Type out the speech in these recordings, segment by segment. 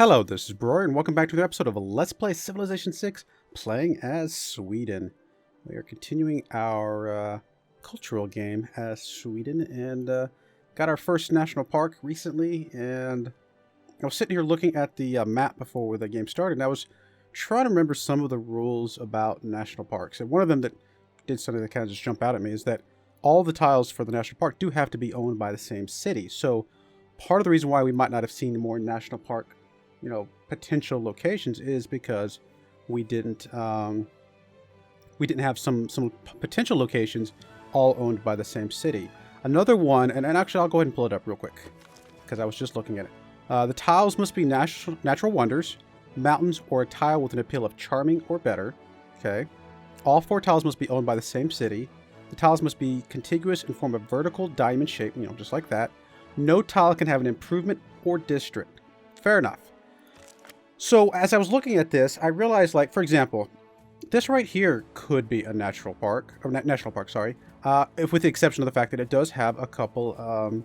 Hello, this is Broyar, and welcome back to the episode of Let's Play Civilization 6, playing as Sweden. We are continuing our cultural game as Sweden, and got our first national park recently, and I was sitting here looking at the map before the game started, and I was trying to remember some of the rules about national parks, and one of them that did something that kind of just jumped out at me is that all the tiles for the national park do have to be owned by the same city. So part of the reason why we might not have seen more national park potential locations is because we didn't have some potential locations all owned by the same city. Another one, and actually I'll go ahead and pull it up real quick because I was just looking at it. The tiles must be natural wonders, mountains, or a tile with an appeal of charming or better. Okay. All 4 tiles must be owned by the same city. The tiles must be contiguous and form a vertical diamond shape, just like that. No tile can have an improvement or district. Fair enough. So as I was looking at this, I realized, like, for example, this right here could be a national park, sorry, if with the exception of the fact that it does have a couple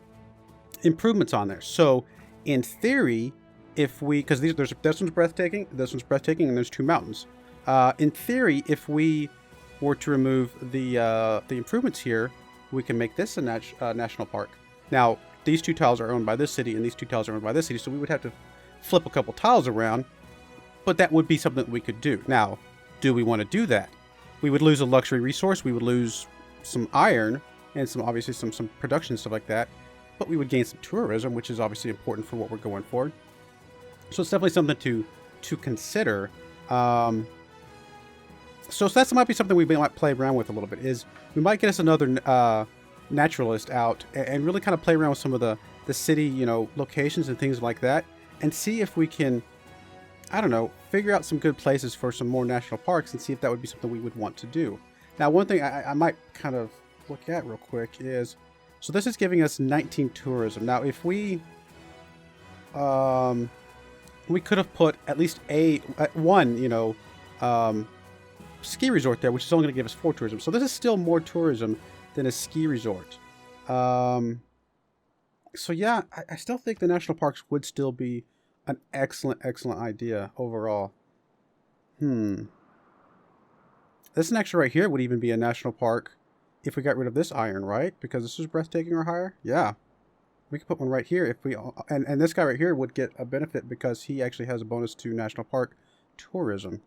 improvements on there. So in theory, if we, because this one's breathtaking, and there's 2 mountains. In theory, if we were to remove the improvements here, we can make this a national park. Now, these 2 tiles are owned by this city, and these 2 tiles are owned by this city, so we would have to flip a couple tiles around, but that would be something that we could do. Now, do we want to do that? We would lose a luxury resource, we would lose some iron, and obviously some production, stuff like that, but we would gain some tourism, which is obviously important for what we're going for. So it's definitely something to consider. So that might be something we might play around with a little bit, is we might get us another naturalist out and really kind of play around with some of the city, locations and things like that, and see if we can, I don't know, figure out some good places for some more national parks and see if that would be something we would want to do. Now, one thing I might kind of look at real quick is, so this is giving us 19 tourism. Now, if we could have put at least one, ski resort there, which is only going to give us 4 tourism. So this is still more tourism than a ski resort. So yeah, I still think the national parks would still be an excellent idea overall. This next right here would even be a national park if we got rid of this iron, right? Because this is breathtaking or higher. Yeah, we could put one right here if we, and this guy right here would get a benefit because he actually has a bonus to national park tourism.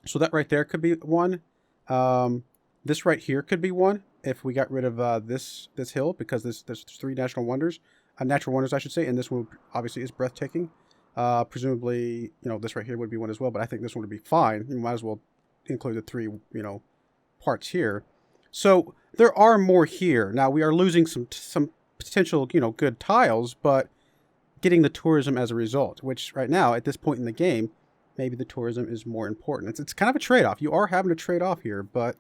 So that right there could be one. This right here could be one if we got rid of this hill, because there's 3 natural wonders, I should say, and this one obviously is breathtaking. Presumably, this right here would be one as well, but I think this one would be fine. You might as well include the 3, parts here. So there are more here. Now we are losing some potential, good tiles, but getting the tourism as a result, which right now at this point in the game, maybe the tourism is more important. It's kind of a trade-off. You are having to trade off here, but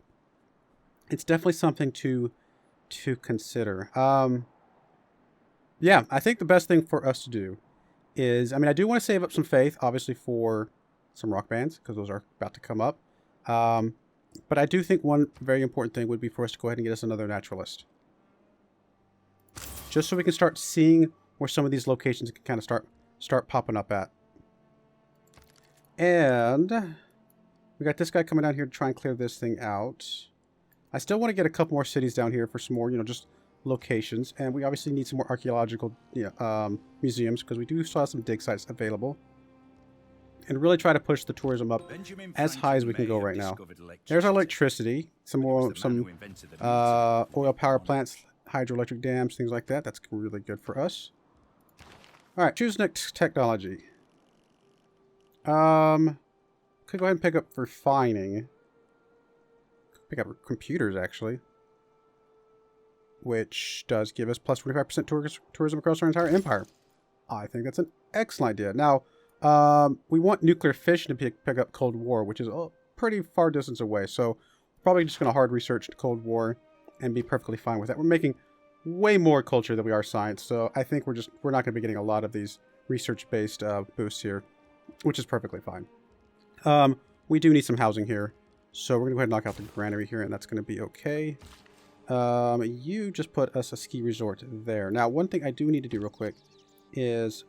it's definitely something to consider. Yeah, I think the best thing for us to do is, I do want to save up some faith, obviously, for some rock bands, because those are about to come up. But I do think one very important thing would be for us to go ahead and get us another naturalist. Just so we can start seeing where some of these locations can kind of start popping up at. And we got this guy coming down here to try and clear this thing out. I still want to get a couple more cities down here for some more, just locations. And we obviously need some more archaeological museums, because we do still have some dig sites available. And really try to push the tourism up as high as we can go right now. There's our electricity, some oil power plants, hydroelectric dams, things like that. That's really good for us. All right, choose next technology. Could go ahead and pick up refining. Pick up computers, actually, which does give us plus 25% tourism across our entire empire. I think that's an excellent idea. Now, we want nuclear fission to pick up Cold War, which is a pretty far distance away. So probably just going to hard research the Cold War and be perfectly fine with that. We're making way more culture than we are science, so I think we're not going to be getting a lot of these research-based boosts here, which is perfectly fine. We do need some housing here, so we're going to go ahead and knock out the granary here, and that's going to be okay. You just put us a ski resort there. Now, one thing I do need to do real quick is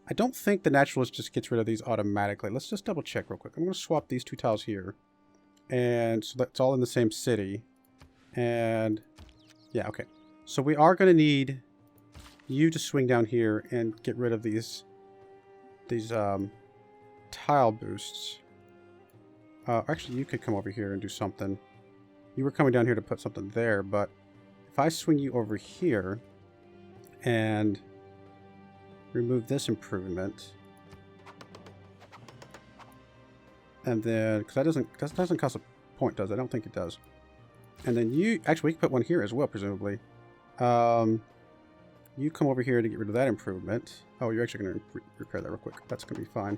I don't think the naturalist just gets rid of these automatically. Let's just double check real quick. I'm going to swap these 2 tiles here. And so that's all in the same city. And yeah, okay. So we are going to need you to swing down here and get rid of these tile boosts. Actually, you could come over here and do something. You were coming down here to put something there, but if I swing you over here and remove this improvement, and then, because that doesn't cost a point, does it? I don't think it does. And then you, actually, we can put one here as well, presumably. You come over here to get rid of that improvement. Oh, you're actually going to repair that real quick. That's going to be fine.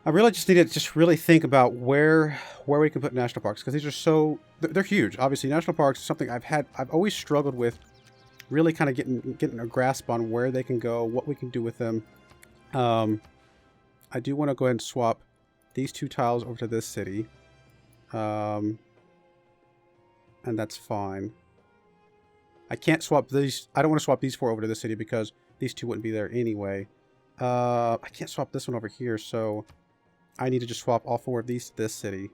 I really just need to just really think about where we can put national parks, because these are so, they're huge. Obviously, national parks is something I've always struggled with, really kind of getting a grasp on where they can go, what we can do with them. I do want to go ahead and swap these 2 tiles over to this city. And that's fine. I can't swap these. I don't want to swap these 4 over to this city because these 2 wouldn't be there anyway. I can't swap this one over here, so I need to just swap all 4 of these to this city,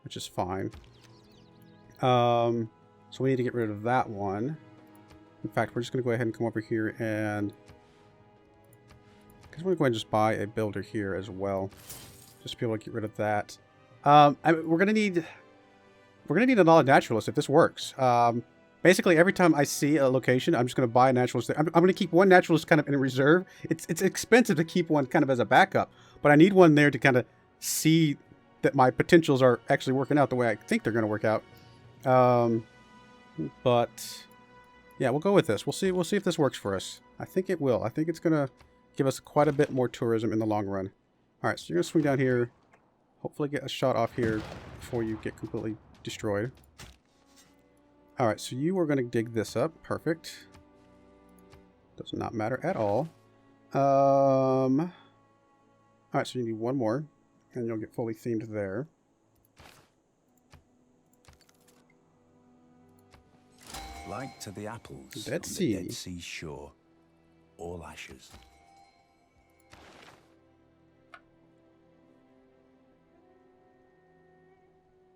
which is fine. So we need to get rid of that one. In fact, we're just going to go ahead and come over here and, because we're going to go ahead and just buy a builder here as well, just to be able to get rid of that. We're going to need a lot of naturalists if this works. Basically, every time I see a location, I'm just going to buy a naturalist there. I'm going to keep one naturalist kind of in reserve. It's expensive to keep one kind of as a backup, but I need one there to kind of see that my potentials are actually working out the way I think they're going to work out. But yeah, we'll go with this. We'll see if this works for us. I think it will. I think it's going to give us quite a bit more tourism in the long run. All right, so you're going to swing down here. Hopefully get a shot off here before you get completely destroyed. Alright, so you are going to dig this up. Perfect. Does not matter at all. Alright, so you need one more. And you'll get fully themed there. Like to the apples Dead on Sea. the Dead Sea shore. All ashes.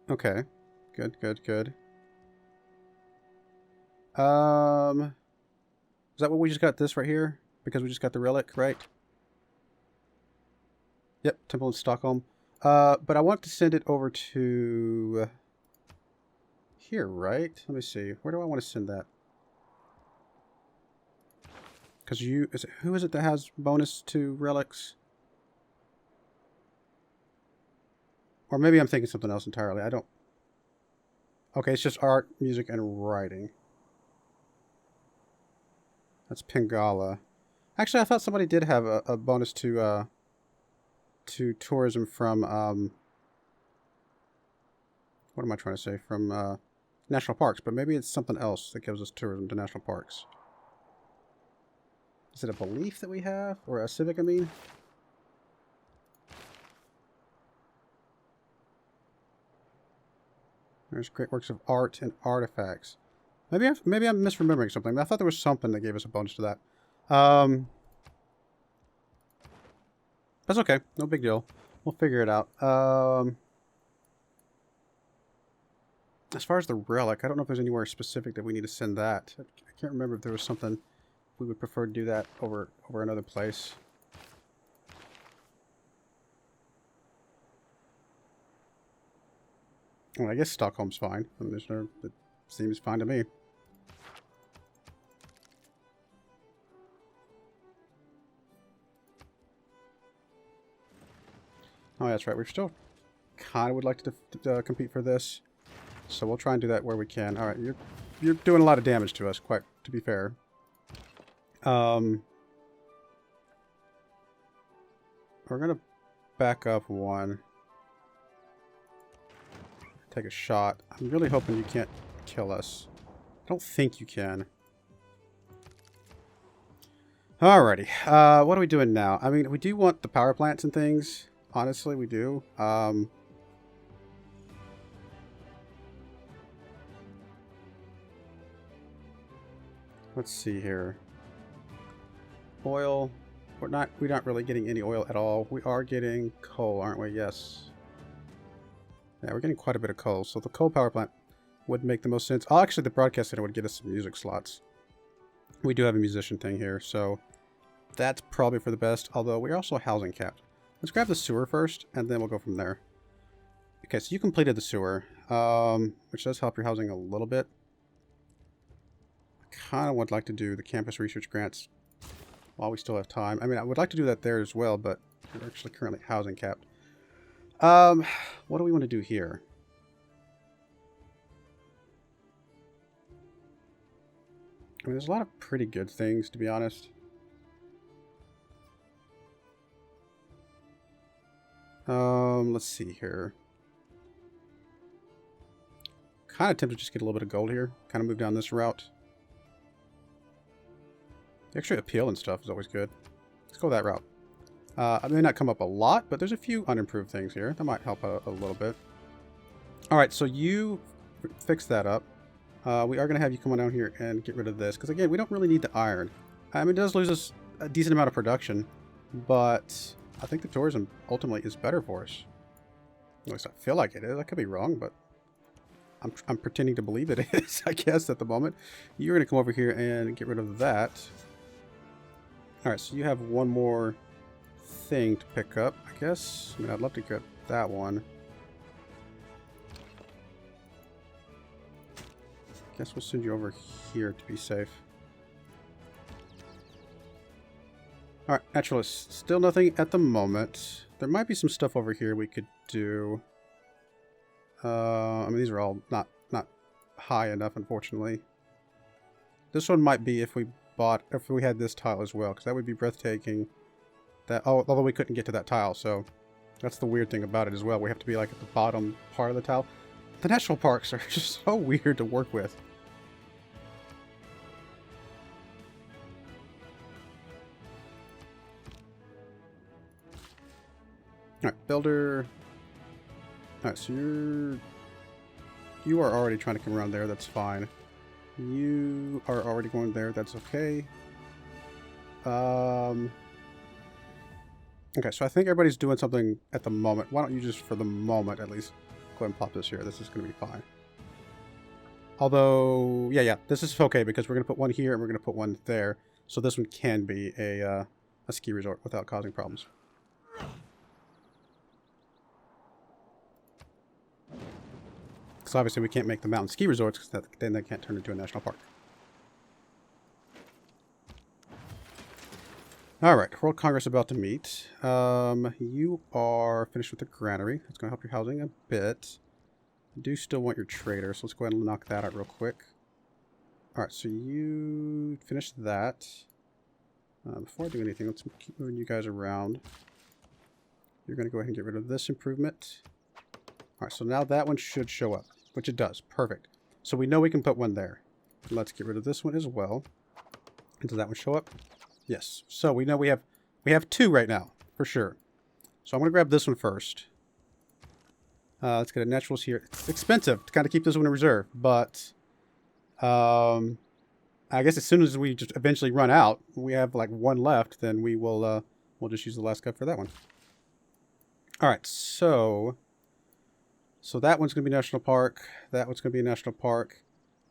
Okay. Good, good, good. Is that what we just got this right here? Because we just got the relic, right? Yep, Temple in Stockholm. But I want to send it over to here, right? Let me see. Where do I want to send that? Because who is it that has bonus to relics? Or maybe I'm thinking something else entirely. I don't. Okay, it's just art, music, and writing. That's Pingala. Actually, I thought somebody did have a bonus to tourism from what am I trying to say? From national parks, but maybe it's something else that gives us tourism to national parks. Is it a belief that we have, or a civic? I mean. There's great works of art and artifacts. Maybe I'm misremembering something. I thought there was something that gave us a bonus to that. That's okay. No big deal. We'll figure it out. As far as the relic, I don't know if there's anywhere specific that we need to send that. I can't remember if there was something we would prefer to do that over another place. Well, I guess Stockholm's fine. I mean, it seems fine to me. Oh, that's right. We still kind of would like to compete for this, so we'll try and do that where we can. All right, you're doing a lot of damage to us. Quite to be fair. We're gonna back up one. Take a shot. I'm really hoping you can't kill us. I don't think you can. Alrighty. What are we doing now? I mean, we do want the power plants and things. Honestly, we do. Let's see here. Oil. We're not really getting any oil at all. We are getting coal, aren't we? Yes. Yeah, we're getting quite a bit of coal. So the coal power plant would make the most sense. Oh, actually, the broadcast center would get us some music slots. We do have a musician thing here, so that's probably for the best. Although we're also housing capped. Let's grab the sewer first, and then we'll go from there. Okay, so you completed the sewer, which does help your housing a little bit. I kind of would like to do the campus research grants while we still have time. I mean, I would like to do that there as well, but we're actually currently housing capped. What do we want to do here? I mean, there's a lot of pretty good things, to be honest. Let's see here. Kind of tempted to just get a little bit of gold here. Kind of move down this route. The extra appeal and stuff is always good. Let's go that route. I may not come up a lot, but there's a few unimproved things here. That might help a little bit. Alright, so you fix that up. We are going to have you come on down here and get rid of this. Because again, we don't really need the iron. I mean, it does lose us a decent amount of production. But I think the tourism ultimately is better for us. At least I feel like it is. I could be wrong, but I'm pretending to believe it is, I guess, at the moment. You're going to come over here and get rid of that. Alright, so you have one more thing to pick up, I guess. I mean, I'd love to get that one. Guess we'll send you over here to be safe. Alright, naturalist. Still nothing at the moment. There might be some stuff over here we could do. I mean, these are all not high enough, unfortunately. This one might be if we had this tile as well, because that would be breathtaking. Although we couldn't get to that tile, so that's the weird thing about it as well. We have to be like at the bottom part of the tile. The national parks are just so weird to work with. Alright, builder. Alright, so you are already trying to come around there, that's fine. You are already going there, that's okay. Okay, so I think everybody's doing something at the moment. Why don't you just, for the moment at least, go ahead and plop this here. This is going to be fine. Although, yeah, this is okay because we're going to put one here and we're going to put one there. So this one can be a ski resort without causing problems. Because obviously we can't make the mountain ski resorts because then they can't turn into a national park. Alright, World Congress about to meet. You are finished with the granary. That's going to help your housing a bit. I do still want your trader, so let's go ahead and knock that out real quick. Alright, so you finished that. Before I do anything, let's keep moving you guys around. You're going to go ahead and get rid of this improvement. Alright, so now that one should show up, which it does. Perfect. So we know we can put one there. Let's get rid of this one as well. And does that one show up? Yes. So we know we have two right now, for sure. So I'm going to grab this one first. Let's get a naturals here. It's expensive to kind of keep this one in reserve, but I guess as soon as we just eventually run out, we have like one left, then we will we'll just use the last cup for that one. All right, so that one's going to be national park. That one's going to be a national park.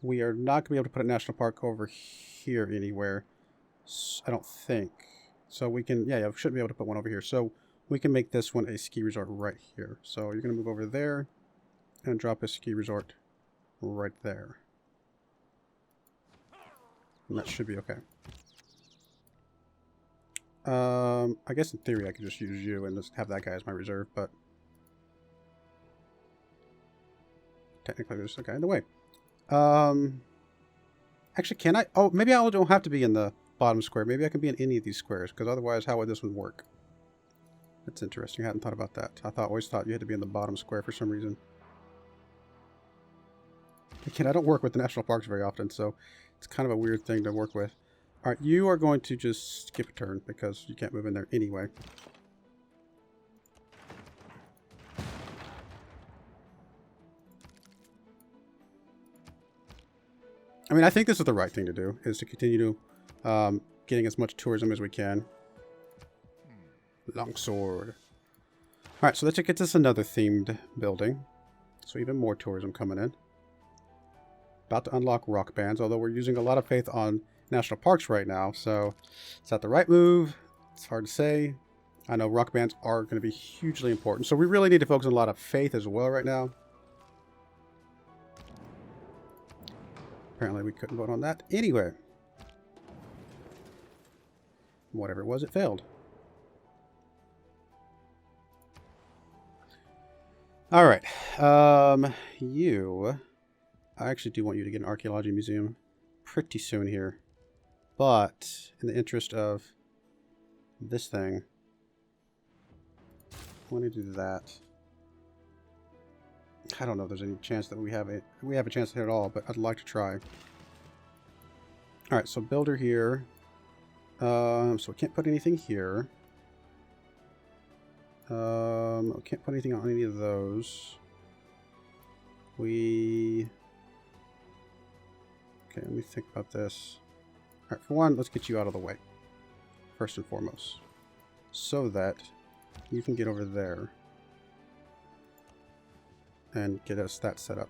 We are not going to be able to put a national park over here anywhere. I don't think. So we can, yeah, we shouldn't be able to put one over here. So we can make this one a ski resort right here. So you're going to move over there and drop a ski resort right there. And that should be okay. I guess in theory I could just use you and just have that guy as my reserve, but technically there's a guy in the way. Actually, can I? Oh, maybe I don't have to be in the bottom square. Maybe I can be in any of these squares, because otherwise how would this one work? That's interesting. I hadn't thought about that. I always thought you had to be in the bottom square for some reason. Again, I don't work with the national parks very often, so it's kind of a weird thing to work with. Alright, you are going to just skip a turn, because you can't move in there anyway. I mean, I think this is the right thing to do, is to continue to getting as much tourism as we can. Longsword. Alright, so that gets us another themed building. So even more tourism coming in. About to unlock rock bands, although we're using a lot of faith on national parks right now, so is that the right move? It's hard to say. I know rock bands are going to be hugely important, so we really need to focus on a lot of faith as well right now. Apparently we couldn't vote on that. Anyway. Whatever it was, it failed. Alright. You... I actually do want you to get an archaeology museum pretty soon here. But, in the interest of this thing, I want to do that. I don't know if there's any chance that we have a chance here at all, but I'd like to try. Alright, so builder here. So we can't put anything here. We can't put anything on any of those. Okay, let me think about this. Alright, for one, let's get you out of the way. First and foremost. So that you can get over there. And get us that set up.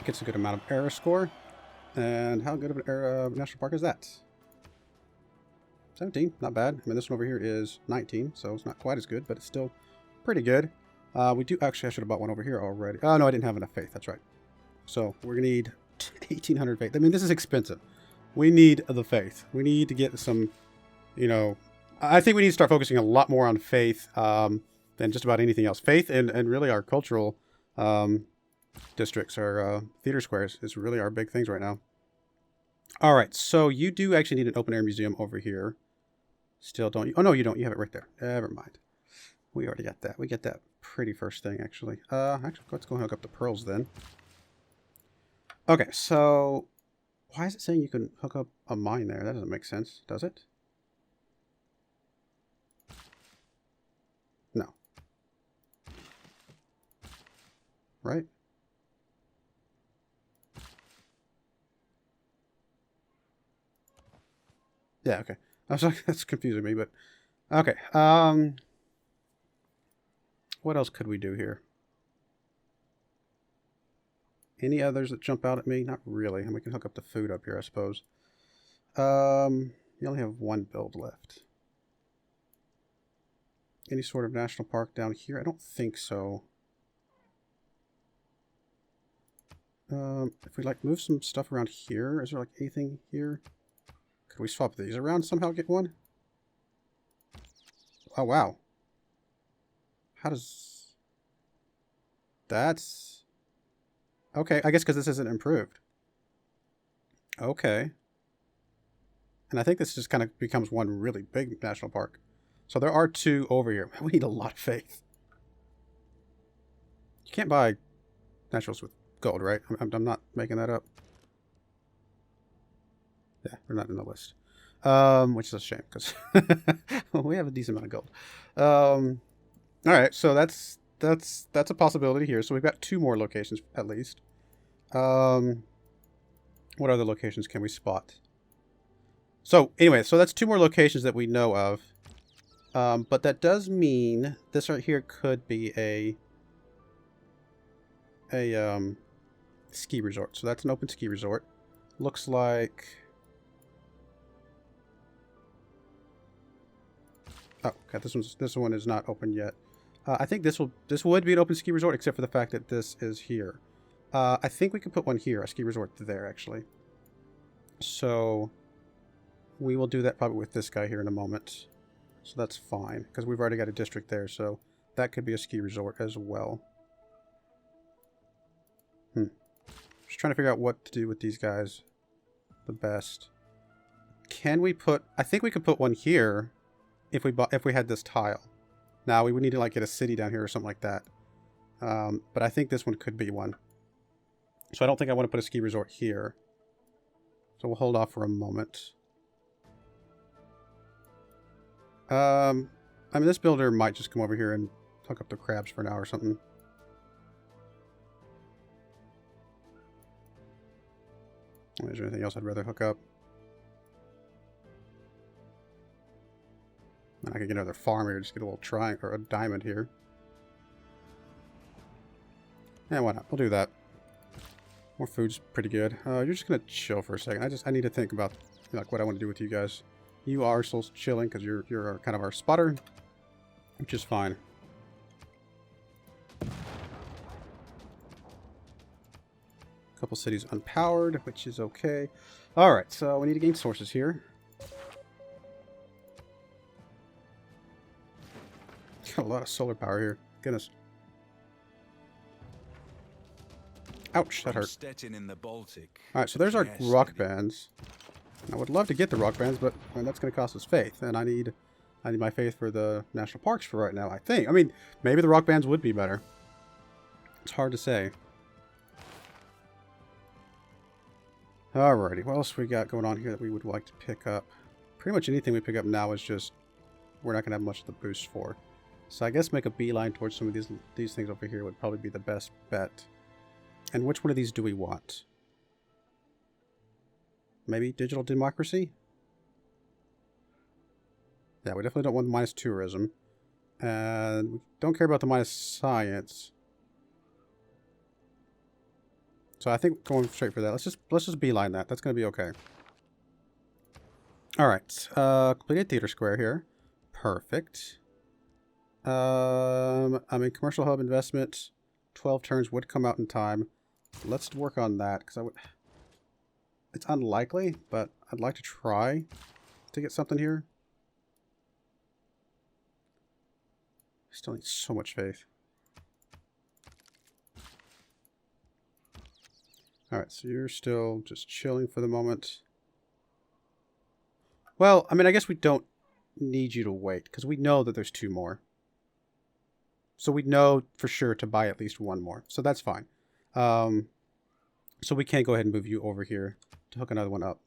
Gets a good amount of error score. And how good of an error national park is that? 17, not bad. I mean, this one over here is 19, so it's not quite as good, but it's still pretty good. We do actually, I should have bought one over here already. Oh, no, I didn't have enough faith. That's right. So we're going to need 1,800 faith. I mean, this is expensive. We need the faith. We need to get some, you know, I think we need to start focusing a lot more on faith than just about anything else. Faith and really our cultural districts, our theater squares is really our big things right now. All right, so you do actually need an open air museum over here. Still don't you? Oh, no, you don't. You have it right there. Never mind. We already got that. We get that pretty first thing, actually. Actually, let's go hook up the pearls then. Okay, so why is it saying you can hook up a mine there? That doesn't make sense, does it? No. Right? Yeah, okay. I was like, that's confusing me, but okay. What else could we do here? Any others that jump out at me? Not really. And we can hook up the food up here, I suppose. You only have one build left. Any sort of national park down here? I don't think so. If we like move some stuff around here, is there like anything here? Could we swap these around somehow, get one? Oh, wow. How does... That's... Okay, I guess because this isn't improved. Okay. And I think this just kind of becomes one really big national park. So there are two over here. We need a lot of faith. You can't buy naturals with gold, right? I'm not making that up. Yeah, they're not in the list. Which is a shame, because we have a decent amount of gold. Alright, so that's a possibility here. So we've got two more locations, at least. What other locations can we spot? So, anyway, so that's two more locations that we know of. But that does mean this right here could be a ski resort. So that's an open ski resort. Looks like... Oh, okay, this one is not open yet. I think this would be an open ski resort, except for the fact that this is here. I think we could put one here, a ski resort there, actually. So we will do that probably with this guy here in a moment. So that's fine, because we've already got a district there, so that could be a ski resort as well. Just trying to figure out what to do with these guys the best. Can we put... I think we could put one here if we had this tile. Now, we would need to like get a city down here or something like that. But I think this one could be one. So I don't think I want to put a ski resort here. So we'll hold off for a moment. I mean, this builder might just come over here and hook up the crabs for now or something. Is there anything else I'd rather hook up? I could get another farm here, just get a little triangle or a diamond here. Yeah, why not? We'll do that. More food's pretty good. You're just gonna chill for a second. I need to think about like what I want to do with you guys. You are still chilling because you're kind of our spotter, which is fine. Couple cities unpowered, which is okay. All right, so we need to gain sources here. Got a lot of solar power here. Goodness. Ouch, that hurt. In the Baltic. All right, so there's our rock bands. I would love to get the rock bands, but that's going to cost us faith, and I need my faith for the national parks for right now. I think. I mean, maybe the rock bands would be better. It's hard to say. Alrighty, what else we got going on here that we would like to pick up? Pretty much anything we pick up now is just we're not going to have much of the boost for. So I guess make a beeline towards some of these things over here would probably be the best bet. And which one of these do we want? Maybe digital democracy? Yeah, we definitely don't want the minus tourism. And we don't care about the minus science. So I think going straight for that. Let's just beeline that. That's going to be okay. All right. Completed theater square here. Perfect. I mean, commercial hub investment, 12 turns would come out in time. Let's work on that because it's unlikely, but I'd like to try to get something here. Still need so much faith. Alright, so you're still just chilling for the moment. Well, I mean, I guess we don't need you to wait, because we know that there's 2 more. So we know for sure to buy at least 1 more. So that's fine. So we can go ahead and move you over here to hook another one up.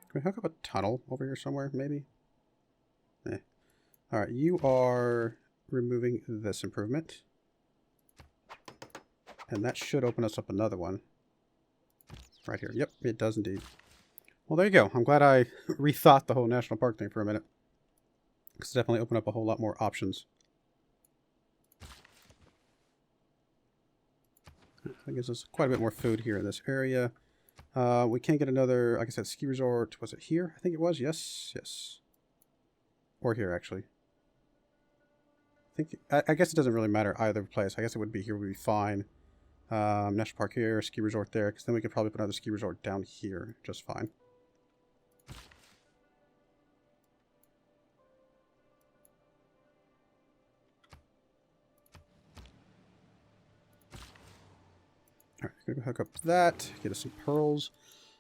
Can we hook up a tunnel over here somewhere, maybe? Eh. Alright, you are removing this improvement. And that should open us up another one. Right here. Yep, it does indeed. Well, there you go. I'm glad I rethought the whole national park thing for a minute. Because it definitely opened up a whole lot more options. That gives us quite a bit more food here in this area. We can get another, like I said, ski resort. Was it here? I think it was. Yes. Yes. Or here, actually. I guess it doesn't really matter either place. I guess it would be here would be fine. National park here, ski resort there, because then we could probably put another ski resort down here just fine. All right, gonna go hook up that, get us some pearls.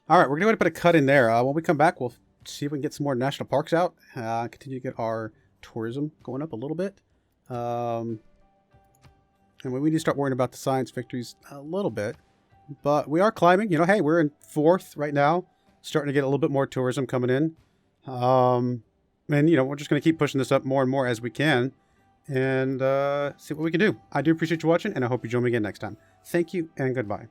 All right, we're gonna go ahead and put a cut in there. When we come back, we'll see if we can get some more national parks out. Continue to get our tourism going up a little bit. And we need to start worrying about the science victories a little bit. But we are climbing. You know, hey, we're in 4th right now. Starting to get a little bit more tourism coming in. And, you know, we're just going to keep pushing this up more and more as we can. And see what we can do. I do appreciate you watching, and I hope you join me again next time. Thank you, and goodbye.